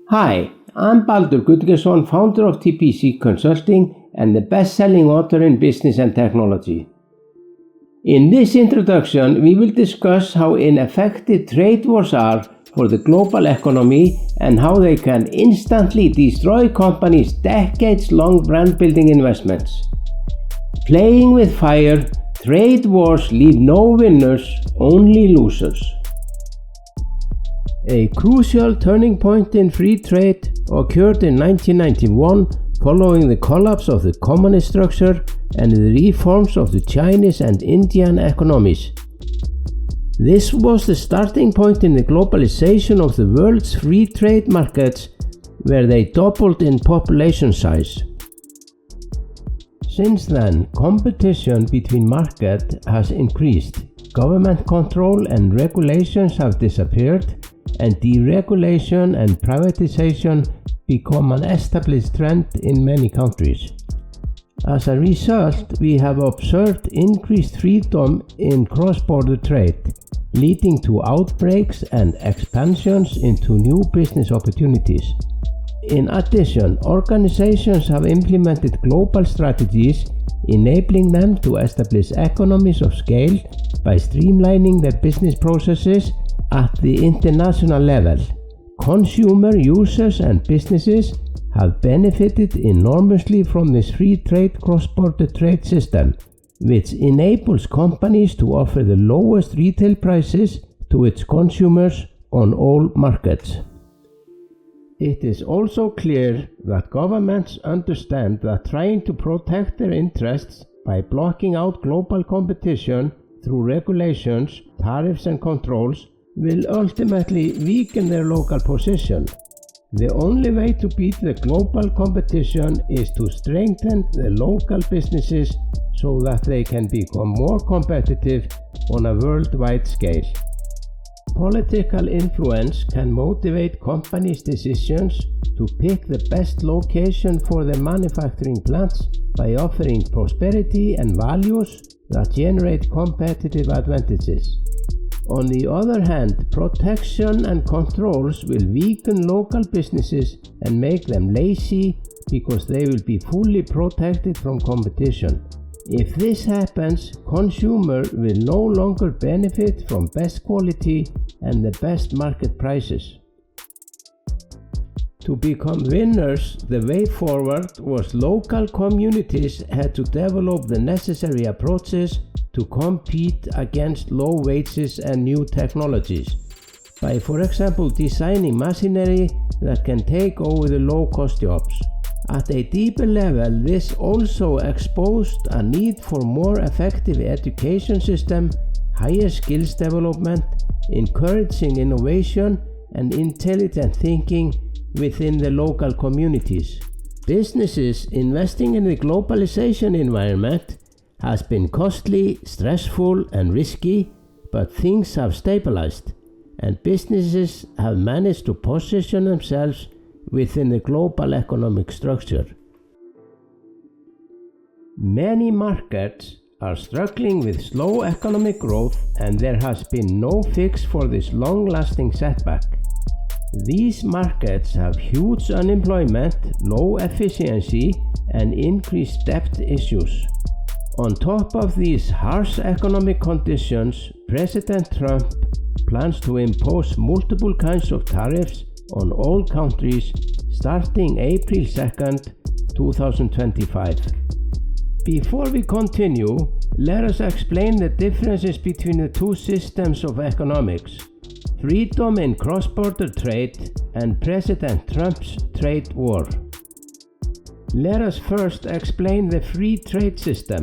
Hi, I'm Baldur Gudgeirsson, founder of TPC Consulting and the best-selling author in business and technology. In this introduction, we will discuss how ineffective trade wars are for the global economy and how they can instantly destroy companies' decades-long brand-building investments. Playing with fire, trade wars leave no winners, only losers. A crucial turning point in free trade occurred in 1991 following the collapse of the communist structure and the reforms of the Chinese and Indian economies. This was the starting point in the globalization of the world's free trade markets, where they doubled in population size. Since then, competition between markets has increased, government control and regulations have disappeared, and deregulation and privatization become an established trend in many countries. As a result, we have observed increased freedom in cross-border trade, leading to outbreaks and expansions into new business opportunities. In addition, organizations have implemented global strategies, enabling them to establish economies of scale by streamlining their business processes at the international level. Consumer users and businesses have benefited enormously from this free trade cross-border trade system, which enables companies to offer the lowest retail prices to its consumers on all markets. It is also clear that governments understand that trying to protect their interests by blocking out global competition through regulations, tariffs and controls will ultimately weaken their local position. The only way to beat the global competition is to strengthen the local businesses so that they can become more competitive on a worldwide scale. Political influence can motivate companies' decisions to pick the best location for their manufacturing plants by offering prosperity and values that generate competitive advantages. On the other hand, protection and controls will weaken local businesses and make them lazy because they will be fully protected from competition. If this happens, consumers will no longer benefit from best quality and the best market prices. To become winners, the way forward was local communities had to develop the necessary approaches to compete against low wages and new technologies by, for example, designing machinery that can take over the low-cost jobs. At a deeper level, this also exposed a need for more effective education system, higher skills development, encouraging innovation and intelligent thinking within the local communities. Businesses investing in the globalization environment has been costly, stressful and risky, but things have stabilized and businesses have managed to position themselves within the global economic structure. Many markets are struggling with slow economic growth and there has been no fix for this long-lasting setback. These markets have huge unemployment, low efficiency and increased debt issues. On top of these harsh economic conditions, President Trump plans to impose multiple kinds of tariffs on all countries starting April 2nd, 2025. Before we continue, let us explain the differences between the two systems of economics: freedom in cross-border trade and President Trump's trade war. Let us first explain the free trade system.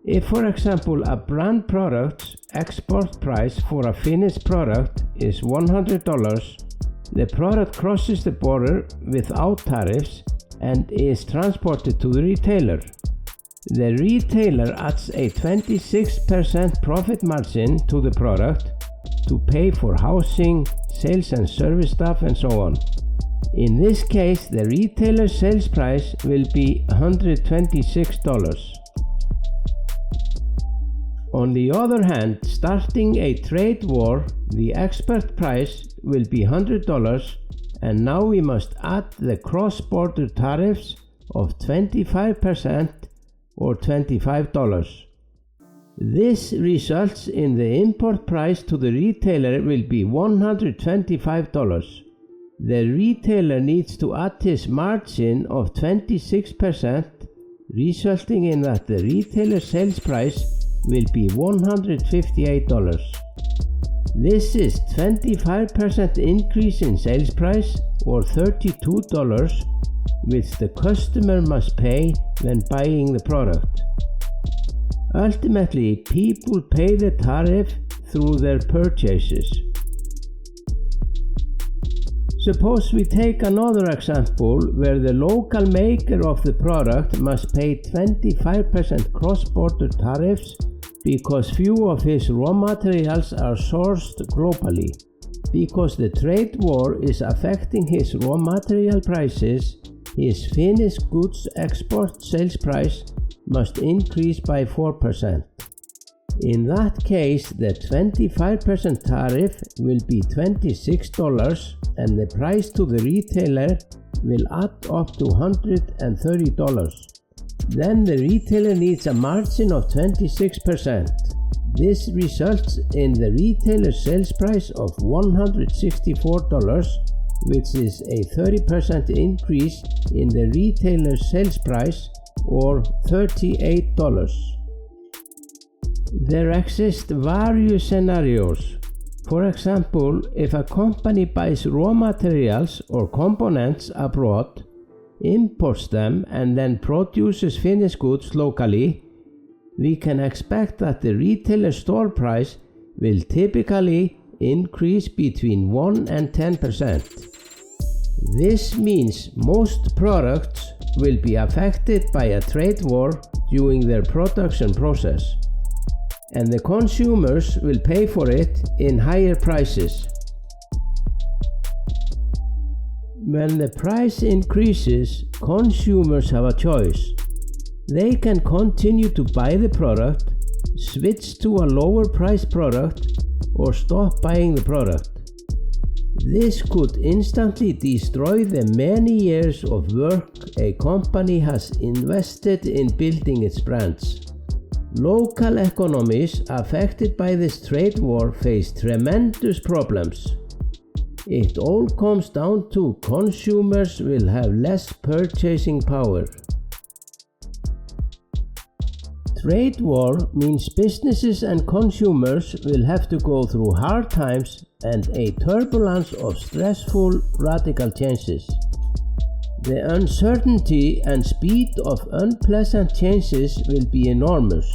If, for example, a brand product's export price for a finished product is $100, the product crosses the border without tariffs and is transported to the retailer. The retailer adds a 26% profit margin to the product to pay for housing, sales and service staff and so on. In this case, the retailer's sales price will be $126. On the other hand, starting a trade war, the export price will be $100 and now we must add the cross-border tariffs of 25% or $25. This results in the import price to the retailer will be $125. The retailer needs to add his margin of 26%, resulting in that the retailer sales price will be $158. This is 25% increase in sales price or $32, which the customer must pay when buying the product. Ultimately, people pay the tariff through their purchases. Suppose we take another example where the local maker of the product must pay 25% cross-border tariffs because few of his raw materials are sourced globally. Because the trade war is affecting his raw material prices, his finished goods export sales price must increase by 4%. In that case, the 25% tariff will be $26 and the price to the retailer will add up to $130. Then the retailer needs a margin of 26%. This results in the retailer sales price of $164, which is a 30% increase in the retailer sales price or $38. There exist various scenarios. For example, if a company buys raw materials or components abroad, imports them and then produces finished goods locally, we can expect that the retailer store price will typically increase between 1 and 10%. This means most products will be affected by a trade war during their production process, and the consumers will pay for it in higher prices. When the price increases, consumers have a choice. They can continue to buy the product, switch to a lower price product, or stop buying the product. This could instantly destroy the many years of work a company has invested in building its brands. Local economies affected by this trade war face tremendous problems. It all comes down to consumers will have less purchasing power. Trade war means businesses and consumers will have to go through hard times and a turbulence of stressful radical changes. The uncertainty and speed of unpleasant changes will be enormous,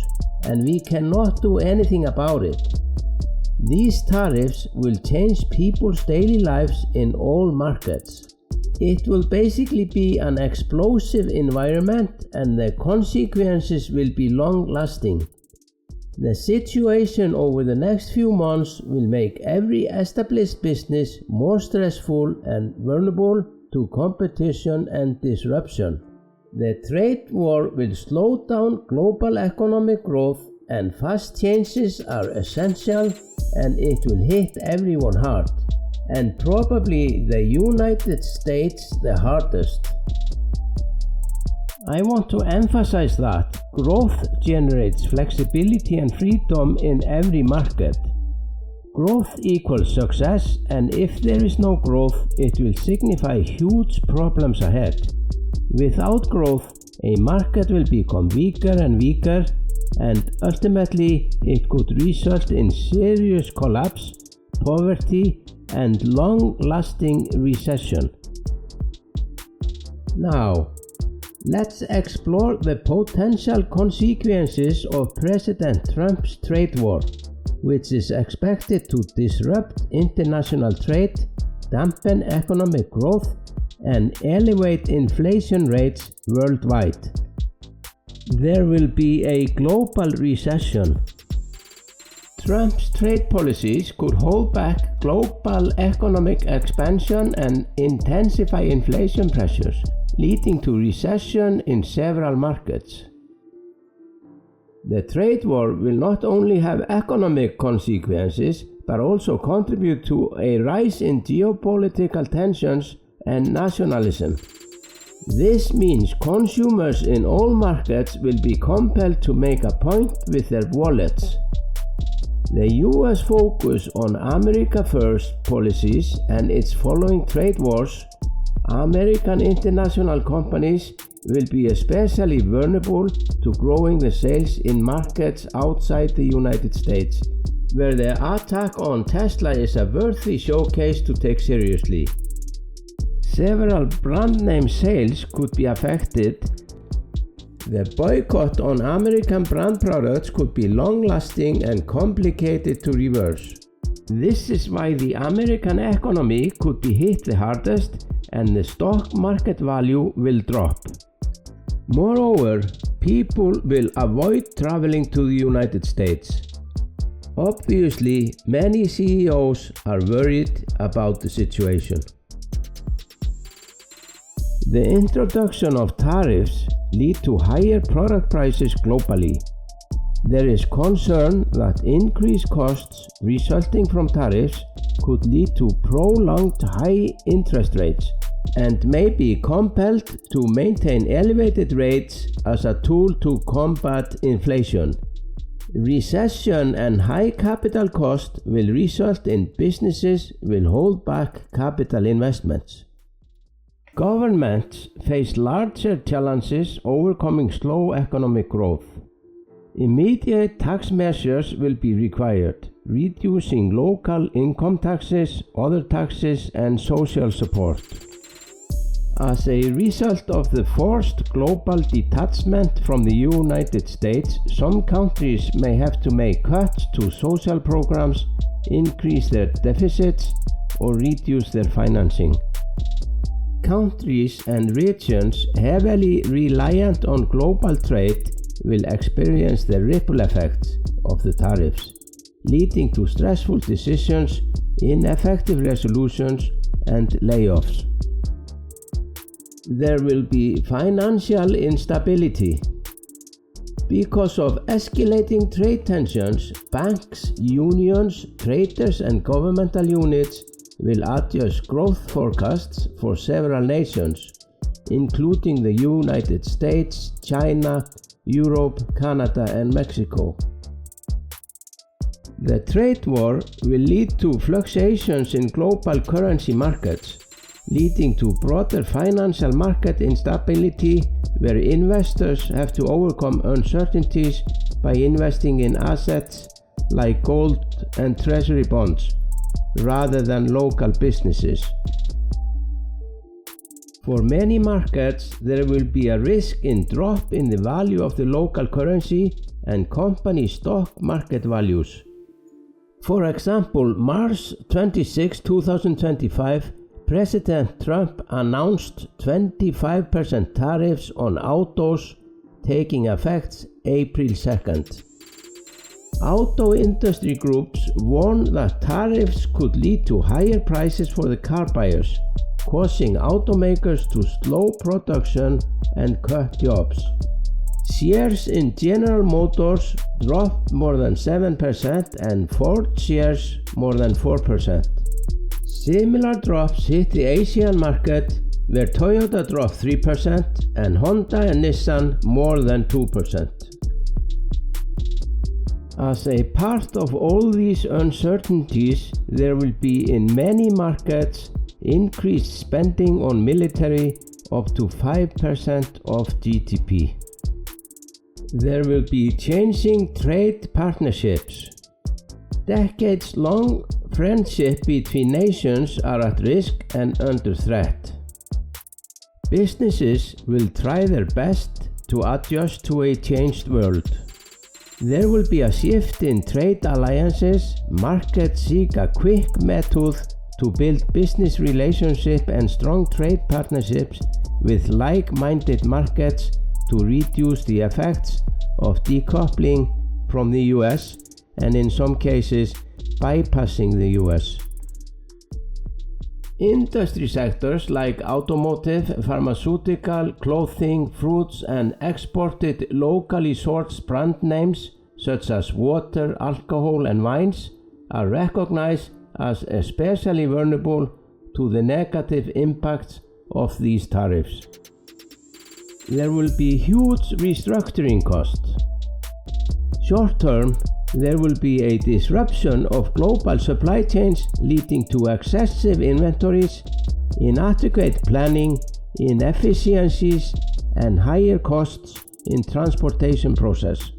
and we cannot do anything about it. These tariffs will change people's daily lives in all markets. It will basically be an explosive environment and the consequences will be long-lasting. The situation over the next few months will make every established business more stressful and vulnerable to competition and disruption. The trade war will slow down global economic growth, and fast changes are essential, and it will hit everyone hard, and probably the United States the hardest. I want to emphasize that growth generates flexibility and freedom in every market. Growth equals success, and if there is no growth, it will signify huge problems ahead. Without growth, a market will become weaker and weaker, and ultimately it could result in serious collapse, poverty, and long-lasting recession. Now, let's explore the potential consequences of President Trump's trade war, which is expected to disrupt international trade, dampen economic growth, and elevate inflation rates worldwide. There will be a global recession. Trump's trade policies could hold back global economic expansion and intensify inflation pressures, leading to recession in several markets. The trade war will not only have economic consequences, but also contribute to a rise in geopolitical tensions and nationalism. This means consumers in all markets will be compelled to make a point with their wallets. The US focus on America First policies and its following trade wars, American international companies will be especially vulnerable to growing the sales in markets outside the United States, where the attack on Tesla is a worthy showcase to take seriously. Several brand name sales could be affected. The boycott on American brand products could be long-lasting and complicated to reverse. This is why the American economy could be hit the hardest and the stock market value will drop. Moreover, people will avoid traveling to the United States. Obviously, many CEOs are worried about the situation. The introduction of tariffs lead to higher product prices globally. There is concern that increased costs resulting from tariffs could lead to prolonged high interest rates and may be compelled to maintain elevated rates as a tool to combat inflation. Recession and high capital cost will result in businesses will hold back capital investments. Governments face larger challenges overcoming slow economic growth. Immediate tax measures will be required, reducing local income taxes, other taxes, and social support. As a result of the forced global detachment from the United States, some countries may have to make cuts to social programs, increase their deficits, or reduce their financing. Countries and regions heavily reliant on global trade will experience the ripple effects of the tariffs, leading to stressful decisions, ineffective resolutions, and layoffs. There will be financial instability. Because of escalating trade tensions, banks, unions, traders, and governmental units will adjust growth forecasts for several nations, including the United States, China, Europe, Canada, and Mexico. The trade war will lead to fluctuations in global currency markets, leading to broader financial market instability where investors have to overcome uncertainties by investing in assets like gold and treasury bonds, rather than local businesses. For many markets, there will be a risk in drop in the value of the local currency and company stock market values. For example, March 26, 2025, President Trump announced 25% tariffs on autos taking effect April 2nd. Auto industry groups warn that tariffs could lead to higher prices for the car buyers, causing automakers to slow production and cut jobs. Shares in General Motors dropped more than 7% and Ford shares more than 4%. Similar drops hit the Asian market, where Toyota dropped 3% and Honda and Nissan more than 2%. As a part of all these uncertainties, there will be in many markets increased spending on military up to 5% of GDP. There will be changing trade partnerships. Decades-long friendship between nations are at risk and under threat. Businesses will try their best to adjust to a changed world. There will be a shift in trade alliances. Markets seek a quick method to build business relationships and strong trade partnerships with like-minded markets to reduce the effects of decoupling from the US and in some cases bypassing the US. Industry sectors like automotive, pharmaceutical, clothing, fruits, and exported locally sourced brand names such as water, alcohol, and wines are recognized as especially vulnerable to the negative impacts of these tariffs. There will be huge restructuring costs. Short term, there will be a disruption of global supply chains leading to excessive inventories, inadequate planning, inefficiencies, and higher costs in transportation process.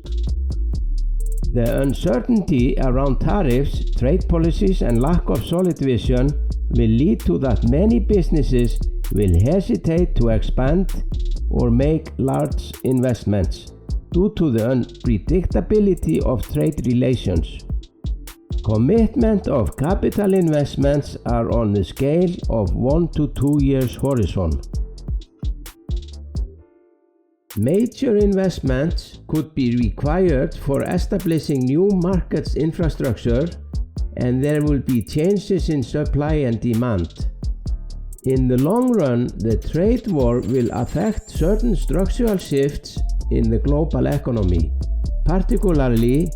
The uncertainty around tariffs, trade policies, and lack of solid vision will lead to that many businesses will hesitate to expand or make large investments due to the unpredictability of trade relations. Commitment of capital investments are on the scale of 1 to 2 years horizon. Major investments could be required for establishing new markets infrastructure, and there will be changes in supply and demand. In the long run, the trade war will affect certain structural shifts in the global economy, particularly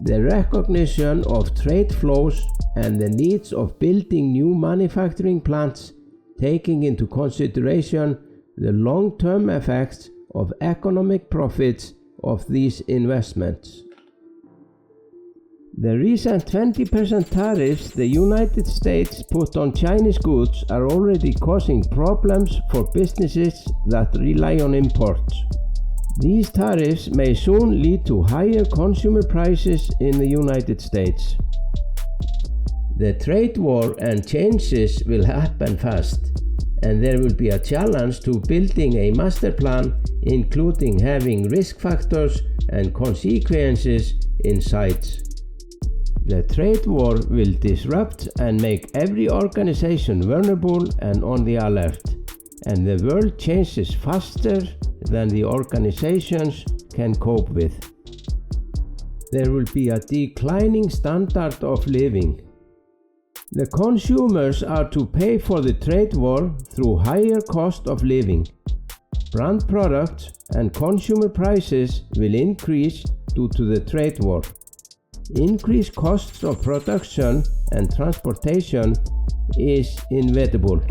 the recognition of trade flows and the needs of building new manufacturing plants, taking into consideration the long-term effects of economic profits of these investments. The recent 20% tariffs the United States put on Chinese goods are already causing problems for businesses that rely on imports. These tariffs may soon lead to higher consumer prices in the United States. The trade war and changes will happen fast, and there will be a challenge to building a master plan, including having risk factors and consequences in sight. The trade war will disrupt and make every organization vulnerable and on the alert, and the world changes faster than the organizations can cope with. There will be a declining standard of living. The consumers are to pay for the trade war through higher cost of living. Brand products and consumer prices will increase due to the trade war. Increased costs of production and transportation is inevitable.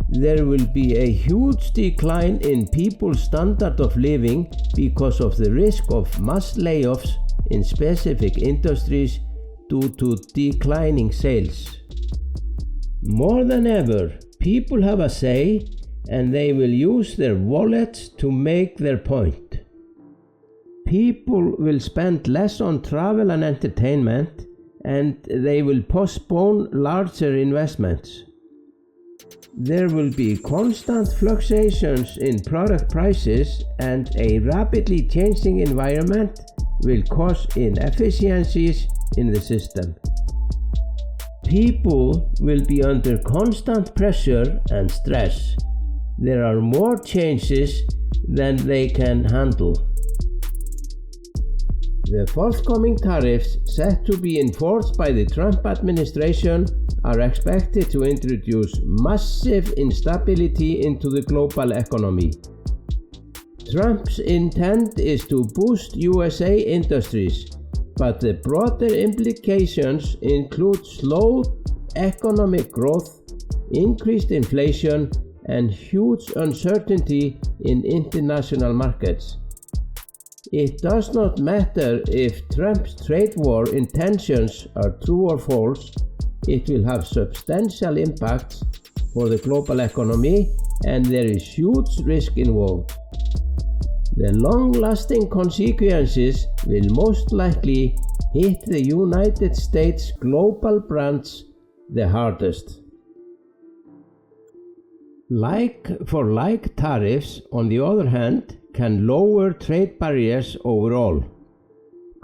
There will be a huge decline in people's standard of living because of the risk of mass layoffs in specific industries due to declining sales. More than ever, people have a say, and they will use their wallets to make their point. People will spend less on travel and entertainment, and they will postpone larger investments. There will be constant fluctuations in product prices, and a rapidly changing environment will cause inefficiencies in the system. People will be under constant pressure and stress. There are more changes than they can handle. The forthcoming tariffs set to be enforced by the Trump administration are expected to introduce massive instability into the global economy. Trump's intent is to boost USA industries, but the broader implications include slow economic growth, increased inflation, and huge uncertainty in international markets. It does not matter if Trump's trade war intentions are true or false, it will have substantial impacts for the global economy, and there is huge risk involved. The long-lasting consequences will most likely hit the United States global brands the hardest. Like-for-like tariffs, on the other hand, can lower trade barriers overall.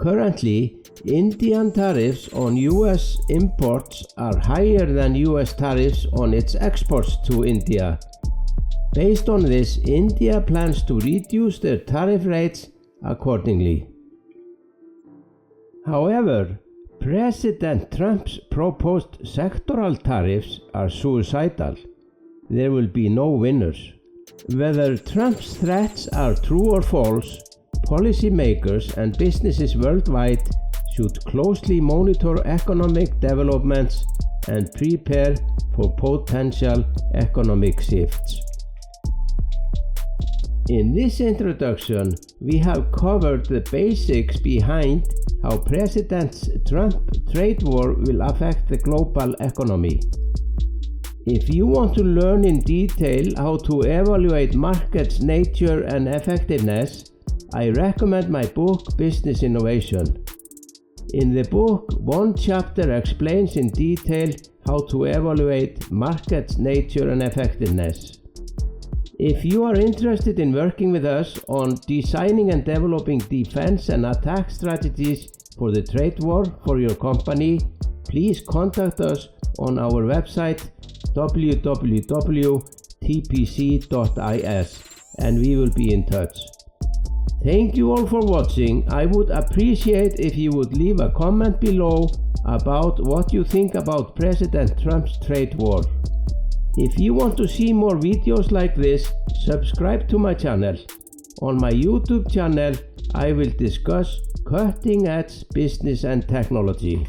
Currently, Indian tariffs on US imports are higher than US tariffs on its exports to India. Based on this, India plans to reduce their tariff rates accordingly. However, President Trump's proposed sectoral tariffs are suicidal. There will be no winners. Whether Trump's threats are true or false, policymakers and businesses worldwide should closely monitor economic developments and prepare for potential economic shifts. In this introduction, we have covered the basics behind how President Trump's trade war will affect the global economy. If you want to learn in detail how to evaluate markets' nature and effectiveness, I recommend my book, Business Innovation. In the book, one chapter explains in detail how to evaluate markets' nature and effectiveness. If you are interested in working with us on designing and developing defense and attack strategies for the trade war for your company, please contact us on our website www.tpc.is and we will be in touch. Thank you all for watching. I would appreciate if you would leave a comment below about what you think about President Trump's trade war. If you want to see more videos like this, subscribe to my channel. On my YouTube channel, I will discuss cutting-edge business and technology.